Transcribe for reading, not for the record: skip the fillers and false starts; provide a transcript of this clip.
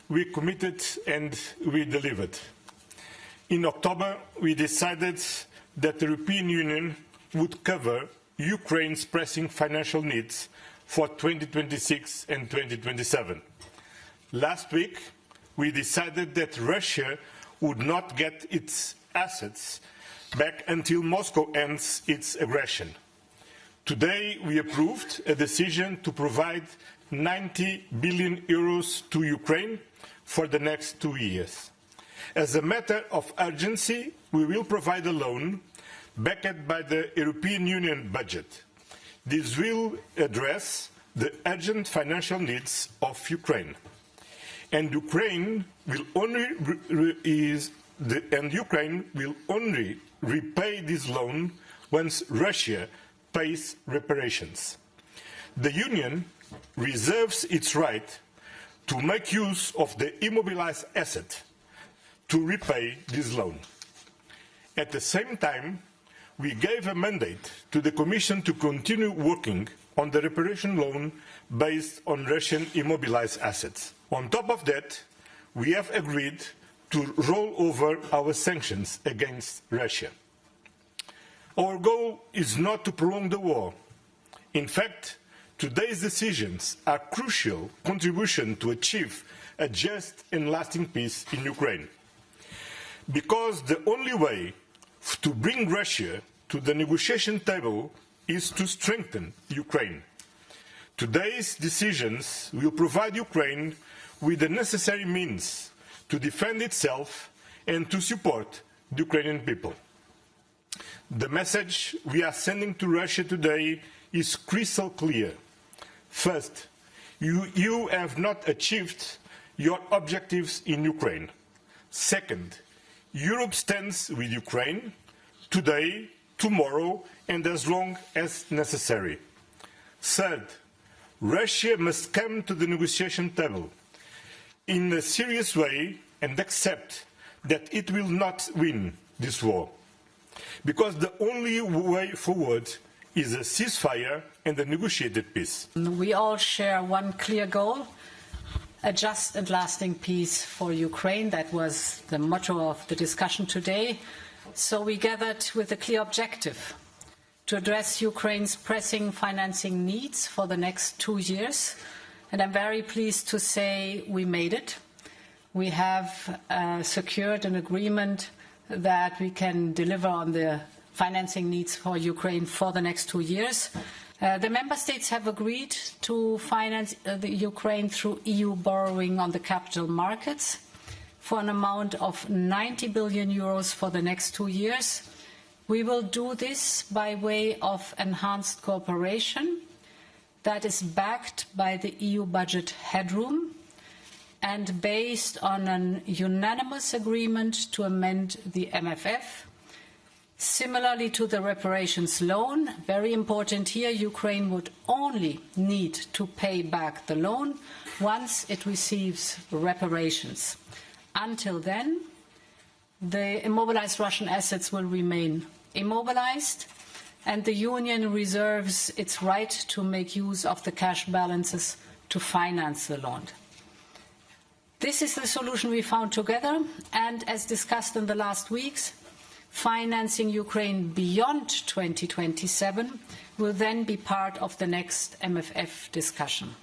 we committed and we delivered. In October, we decided that the European Union would cover Ukraine's pressing financial needs for 2026 and 2027. Last week, we decided that Russia would not get its assets back until Moscow ends its aggression. Today, we approved a decision to provide 90 billion euros to Ukraine for the next 2 years. As a matter of urgency, we will provide a loan backed by the European Union budget. This will address the urgent financial needs of Ukraine. And Ukraine will only repay this loan once Russia pays reparations. The Union reserves its right to make use of the immobilized asset to repay this loan. At the same time, we gave a mandate to the Commission to continue working on the reparation loan based on Russian immobilized assets. On top of that, we have agreed to roll over our sanctions against Russia. Our goal is not to prolong the war. In fact, today's decisions are a crucial contribution to achieve a just and lasting peace in Ukraine. Because the only way to bring Russia to the negotiation table is to strengthen Ukraine. Today's decisions will provide Ukraine with the necessary means to defend itself and to support the Ukrainian people. The message we are sending to Russia today is crystal clear. First, you have not achieved your objectives in Ukraine. Second, Europe stands with Ukraine today, tomorrow, and as long as necessary. Third, Russia must come to the negotiation table in a serious way and accept that it will not win this war. Because the only way forward is a ceasefire and a negotiated peace. We all share one clear goal: a just and lasting peace for Ukraine. That was the motto of the discussion today. So we gathered with a clear objective: to address Ukraine's pressing financing needs for the next 2 years. And I'm very pleased to say we made it. We have secured an agreement that we can deliver on the financing needs for Ukraine for the next 2 years. The member states have agreed to finance the Ukraine through EU borrowing on the capital markets for an amount of 90 billion euros for the next 2 years. We will do this by way of enhanced cooperation that is backed by the EU budget headroom and based on an unanimous agreement to amend the MFF. Similarly to the reparations loan, very important here, Ukraine would only need to pay back the loan once it receives reparations. Until then, the immobilized Russian assets will remain immobilized, and the Union reserves its right to make use of the cash balances to finance the loan. This is the solution we found together, and as discussed in the last weeks, financing Ukraine beyond 2027 will then be part of the next MFF discussion.